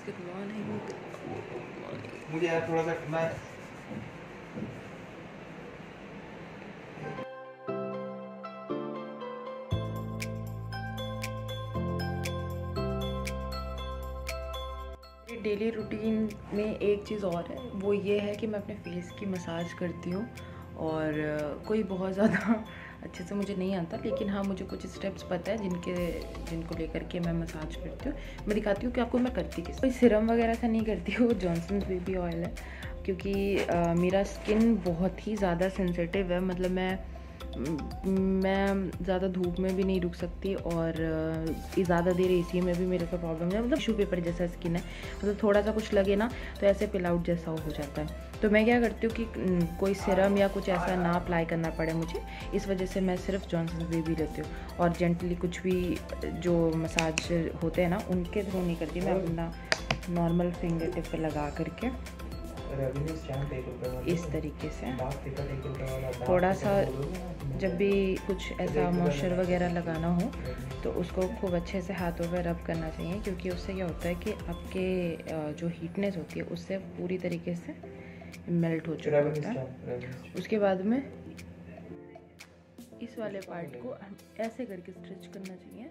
Good morning. मुझे यार थोड़ा सा मैं डेली रूटीन में एक चीज़ और है, वो ये है कि मैं अपने फेस की मसाज करती हूँ। और कोई बहुत ज़्यादा अच्छे से मुझे नहीं आता, लेकिन हाँ मुझे कुछ स्टेप्स पता है जिनको लेकर के मैं मसाज करती हूँ। मैं दिखाती हूँ कि आपको मैं करती किस। कोई सिरम वगैरह से नहीं करती हूँ, जॉनसन्स बेबी ऑयल है, क्योंकि मेरा स्किन बहुत ही ज़्यादा सेंसिटिव है। मतलब मैं ज़्यादा धूप में भी नहीं रुक सकती, और ज़्यादा देर एसी में भी मेरे को प्रॉब्लम है। मतलब टिश्यू पेपर जैसा स्किन है, मतलब थोड़ा सा कुछ लगे ना तो ऐसे पिल आउट जैसा हो जाता है। तो मैं क्या करती हूँ कि कोई सिरम या कुछ ऐसा ना अप्लाई करना पड़े मुझे, इस वजह से मैं सिर्फ जॉनसन्स बेबी लेती हूँ। और जेंटली कुछ भी जो मसाज होते हैं ना उनके थ्रू नहीं करती, मैं अपना नॉर्मल फिंगर टिप पे लगा करके इस तरीके से थोड़ा सा, जब भी कुछ ऐसा मॉइस्चर वगैरह लगाना हो तो उसको खूब अच्छे से हाथों पे रब करना चाहिए, क्योंकि उससे क्या होता है कि आपके जो हीटनेस होती है उससे पूरी तरीके से मेल्ट हो चुका होता है। उसके बाद में इस वाले पार्ट को ऐसे करके स्ट्रेच करना चाहिए।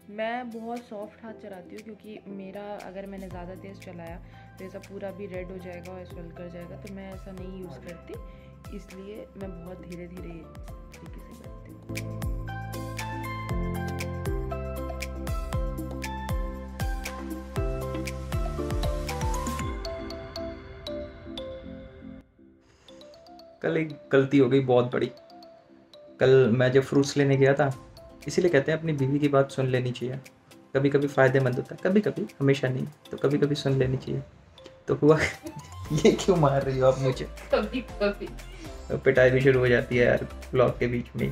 मैं बहुत सॉफ्ट हाथ चलाती हूँ, क्योंकि मेरा अगर मैंने ज़्यादा तेज़ चलाया तो ऐसा पूरा भी रेड हो जाएगा और स्वेल कर जाएगा, तो मैं ऐसा नहीं यूज़ करती, इसलिए मैं बहुत धीरे धीरे तरीके से करती हूँ। कल एक गलती हो गई बहुत बड़ी। कल मैं जब फ्रूट्स लेने गया था, इसीलिए कहते हैं अपनी बीवी की बात सुन लेनी चाहिए। कभी कभी फ़ायदेमंद होता है, कभी कभी, हमेशा नहीं, तो कभी कभी सुन लेनी चाहिए। तो हुआ ये क्यों मार रही हो आप मुझे? कभी कभी तो पिटाई भी शुरू हो जाती है यार ब्लॉग के बीच में।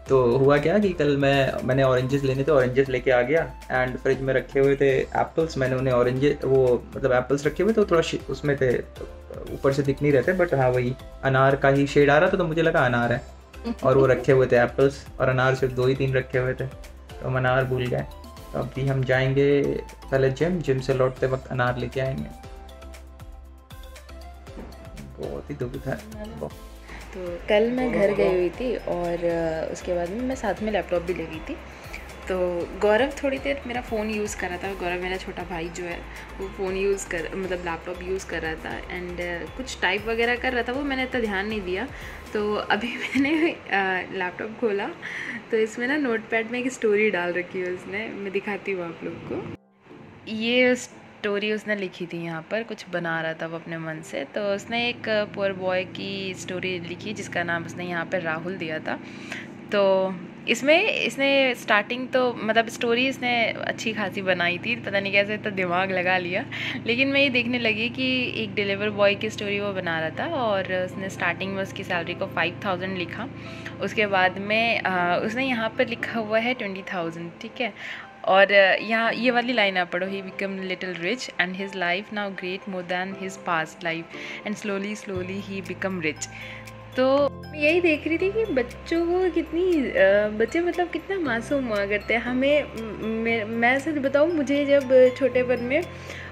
तो हुआ क्या कि कल मैंने ऑरेंजेस लेने थे, ऑरेंजेस लेके आ गया, एंड फ्रिज में रखे हुए थे एप्पल्स। मैंने उन्हें मतलब एप्पल्स रखे हुए थे, थोड़ा उसमें थे, ऊपर से दिख नहीं रहे थे, बट हाँ वही अनार का ही शेड आ रहा था, तो मुझे लगा अनार है। और वो रखे हुए थे एप्पल्स, और अनार सिर्फ 2 ही 3 रखे हुए थे, तो हम अनार भूल गए। तो अभी हम जाएंगे पहले जिम से लौटते वक्त अनार लेके आएंगे। बहुत ही दुख है। तो कल मैं घर गई हुई थी, और उसके बाद में मैं साथ में लैपटॉप भी ले गई थी। तो गौरव थोड़ी देर मेरा फ़ोन यूज़ कर रहा था। गौरव मेरा छोटा भाई जो है वो फ़ोन मतलब लैपटॉप यूज़ कर रहा था, एंड कुछ टाइप वगैरह कर रहा था, वो मैंने इतना ध्यान नहीं दिया। तो अभी मैंने लैपटॉप खोला तो इसमें ना नोटपैड में एक स्टोरी डाल रखी है उसने, मैं दिखाती हूँ आप लोग को। ये स्टोरी उसने लिखी थी, यहाँ पर कुछ बना रहा था वो अपने मन से। तो उसने एक पुअर बॉय की स्टोरी लिखी, जिसका नाम उसने यहाँ पर राहुल दिया था। तो इसने स्टार्टिंग तो मतलब स्टोरी इसने अच्छी खासी बनाई थी, पता नहीं कैसे इतना दिमाग लगा लिया, लेकिन मैं ये देखने लगी कि एक डिलीवर बॉय की स्टोरी वो बना रहा था, और उसने स्टार्टिंग में उसकी सैलरी को 5000 लिखा। उसके बाद में उसने यहाँ पर लिखा हुआ है 20,000, ठीक है। और यहाँ ये वाली लाइन आप पढ़ो, he become little rich and his life now great more than his past life and slowly slowly he become rich. तो यही देख रही थी कि बच्चों को बच्चे मतलब कितना मासूम हुआ करते हैं। मैं सच बताऊँ, मुझे जब छोटेपन में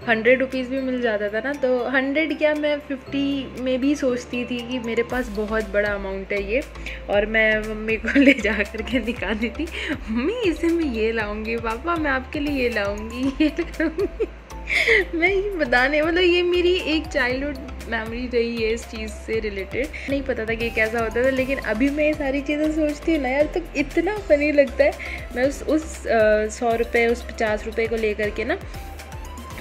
100 रुपीज़ भी मिल जाता था ना, तो 100 क्या, मैं 50 में भी सोचती थी कि मेरे पास बहुत बड़ा अमाउंट है ये, और मैं मम्मी को ले जा करके दिखाती थी, मम्मी इसे मैं ये लाऊंगी, पापा मैं आपके लिए ये लाऊंगी, ये करूँगी। मैं ये बताने मतलब ये मेरी एक चाइल्डहुड मेमोरी रही है इस चीज़ से रिलेटेड। नहीं पता था कि कैसा होता था, लेकिन अभी मैं ये सारी चीज़ें सोचती हूँ ना यार, तो इतना फनी लगता है। मैं उस 100 रुपये, उस 50 रुपये को लेकर के ना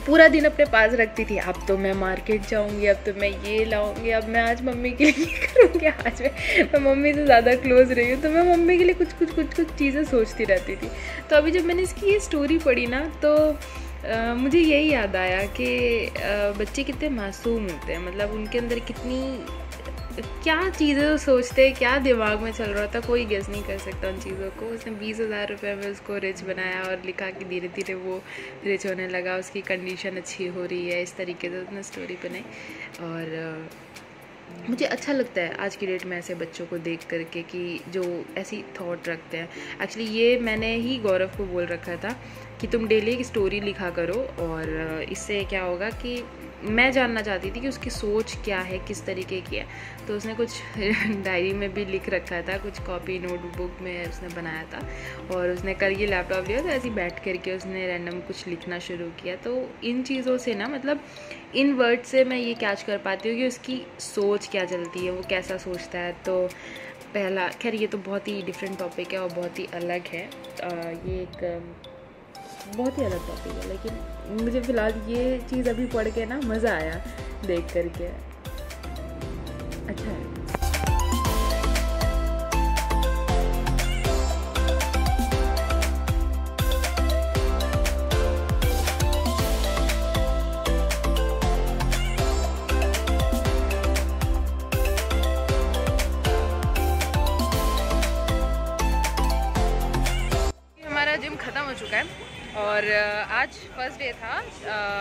पूरा दिन अपने पास रखती थी। अब तो मैं मार्केट जाऊंगी, अब तो मैं ये लाऊंगी, अब मैं आज मम्मी के लिए ये करूँगी। आज मैं मम्मी से ज़्यादा क्लोज रही हूँ, तो मैं मम्मी के लिए कुछ चीज़ें सोचती रहती थी। तो अभी जब मैंने इसकी ये स्टोरी पढ़ी ना, तो मुझे यही याद आया कि बच्चे कितने मासूम होते हैं, मतलब उनके अंदर कितनी क्या चीज़ें सोचते हैं, क्या दिमाग में चल रहा था, कोई गेस नहीं कर सकता उन चीज़ों को। उसने 20,000 रुपये में उसको रिच बनाया, और लिखा कि धीरे धीरे वो रिच होने लगा, उसकी कंडीशन अच्छी हो रही है, इस तरीके से उसने स्टोरी बनाई। और मुझे अच्छा लगता है आज की डेट में ऐसे बच्चों को देख करके कि जो ऐसी थॉट रखते हैं। एक्चुअली ये मैंने ही गौरव को बोल रखा था कि तुम डेली एक स्टोरी लिखा करो, और इससे क्या होगा कि मैं जानना चाहती थी कि उसकी सोच क्या है, किस तरीके की है। तो उसने कुछ डायरी में भी लिख रखा था, कुछ कॉपी नोटबुक में उसने बनाया था, और उसने कल ये लैपटॉप लिया तो ऐसे ही बैठ करके उसने रैंडम कुछ लिखना शुरू किया। तो इन चीज़ों से ना, मतलब इन वर्ड से मैं ये कैच कर पाती हूँ कि उसकी सोच क्या चलती है, वो कैसा सोचता है। तो पहला, खैर ये तो बहुत ही डिफरेंट टॉपिक है और बहुत ही अलग है, ये एक बहुत ही अलग टॉपिक है, लेकिन मुझे फ़िलहाल ये चीज़ अभी पढ़ के ना मज़ा आया देख करके, अच्छा है। हमारा जिम ख़त्म हो चुका है और आज फर्स्ट डे था।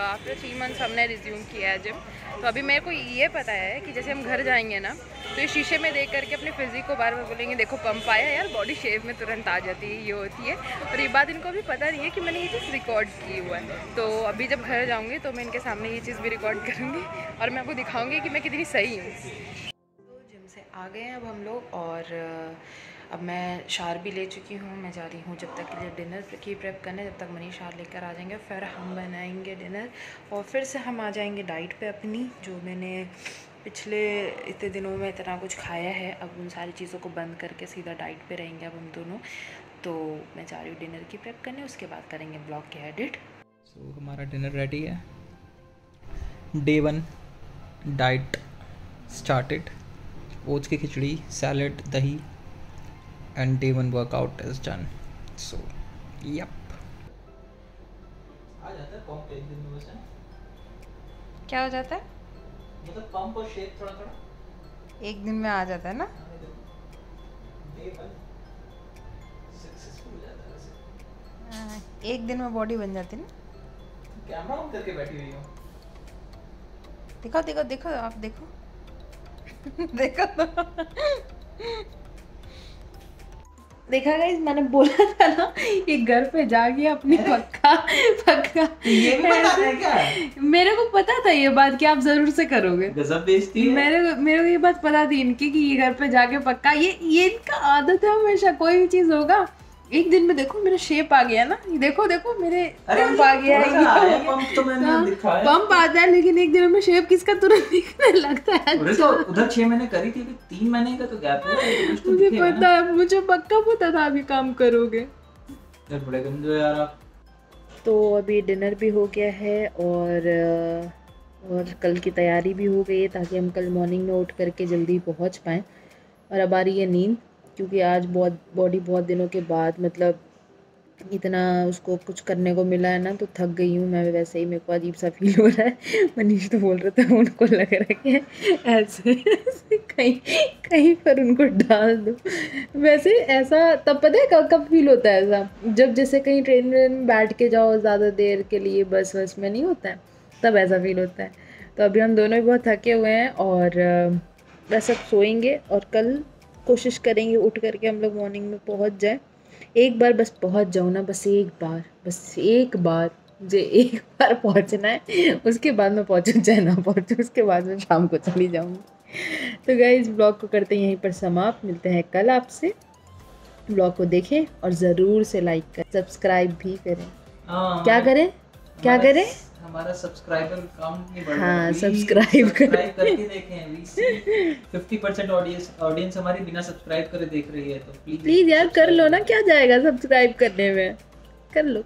आफ्टर 3 मंथ्स हमने रिज्यूम किया है जिम। तो अभी मेरे को ये पता है कि जैसे हम घर जाएंगे ना, तो ये शीशे में देख करके अपने फिजिक को बार बार बोलेंगे देखो पंप आया, यार बॉडी शेप में तुरंत आ जाती है, ये होती है। और ये बात इनको अभी पता नहीं है कि मैंने ये चीज़ रिकॉर्ड की हुआ है। तो अभी जब घर जाऊँगी तो मैं इनके सामने ये चीज़ भी रिकॉर्ड करूँगी और मैं आपको दिखाऊँगी कि मैं कितनी सही हूँ। तो जिम से आ गए हैं अब हम लोग, और अब मैं शार भी ले चुकी हूँ। मैं जा रही हूँ जब तक के लिए डिनर की प्रेप करने, जब तक मनीष शार लेकर आ जाएंगे फिर हम बनाएंगे डिनर, और फिर से हम आ जाएंगे डाइट पे अपनी, जो मैंने पिछले इतने दिनों में इतना कुछ खाया है। अब उन सारी चीज़ों को बंद करके सीधा डाइट पे रहेंगे अब हम दोनों। तो मैं जा रही हूँ डिनर की प्रेप करने, उसके बाद करेंगे ब्लॉग के एडिट। सो हमारा डिनर रेडी है। डे 1 डाइट स्टार्टेड, ओट्स की खिचड़ी, सैलड, दही, and day 1 workout is done. So yep, आ जाता है पंप एक दिन में वैसे। क्या हो जाता है? मतलब पंप और शेप थोड़ा थोड़ा एक दिन में आ जाता है ना। डे 1 सक्सेसफुल हो जाता है वैसे। एक दिन में बॉडी बन जाती है ना। कैमरा ऑन करके बैठी हुई हूँ। देखो देखो देखो, आप देखो देखो तो देखा गाइस, मैंने बोला था ना ये घर पे जाके अपनी पक्का पक्का ये भी पता है क्या? मेरे को पता था ये बात कि आप जरूर से करोगे। गजब बेइज्जती है। मेरे को ये बात पता थी इनकी कि ये घर पे जाके पक्का, ये इनका आदत है हमेशा। कोई भी चीज होगा एक दिन में, देखो मेरा शेप आ गया ना, देखो देखो मेरे पंप आ गया है। पंप तो मैंने दिखाया, पंप आता है, लेकिन एक दिन में शेप किसका तुरंत दिखने लगता है। तो उधर 6 महीने करी थी, अभी 3 महीने का तो गैप है। मुझे पता है, मुझे पक्का पता था अभी काम करोगे। यार बड़े गंदे हो यार आप। तो अभी डिनर भी हो गया है और कल की तैयारी भी हो गई है, ताकि हम कल मॉर्निंग में उठ करके जल्दी पहुंच पाएँ। और अब आ रही है नींद, क्योंकि आज बॉडी बहुत दिनों के बाद, मतलब इतना उसको कुछ करने को मिला है ना, तो थक गई हूँ मैं। वैसे ही मेरे को अजीब सा फील हो रहा है। मनीष तो बोल रहा था उनको लग रहा है कि ऐसे कहीं पर उनको डाल दो। वैसे ऐसा तब पता है कब फील होता है ऐसा, जब जैसे कहीं ट्रेन में बैठ के जाओ ज़्यादा देर के लिए, बस में नहीं होता है, तब ऐसा फील होता है। तो अभी हम दोनों भी बहुत थके हुए हैं और बस अब सोएंगे, और कल कोशिश करेंगे उठ करके हम लोग मॉर्निंग में पहुंच जाए। एक बार बस पहुंच जाऊँ ना, बस एक बार मुझे एक बार पहुंचना है। उसके बाद मैं पहुंचूँ चाहे ना पहुंचूँ, उसके बाद मैं शाम को चली जाऊँगी। तो गाइस ब्लॉग को करते हैं यहीं पर समाप्त। मिलते हैं कल आपसे। ब्लॉग को देखें और ज़रूर से लाइक करें, सब्सक्राइब भी करें। क्या करें? हमारा सब्सक्राइबर काउंट नहीं बढ़ रहा। हाँ, सब्सक्राइब करके देखें। 50% ऑडियंस हमारी बिना सब्सक्राइब करे देख रही है, तो प्लीज यार कर लो ना, क्या जाएगा सब्सक्राइब करने में। कर लो।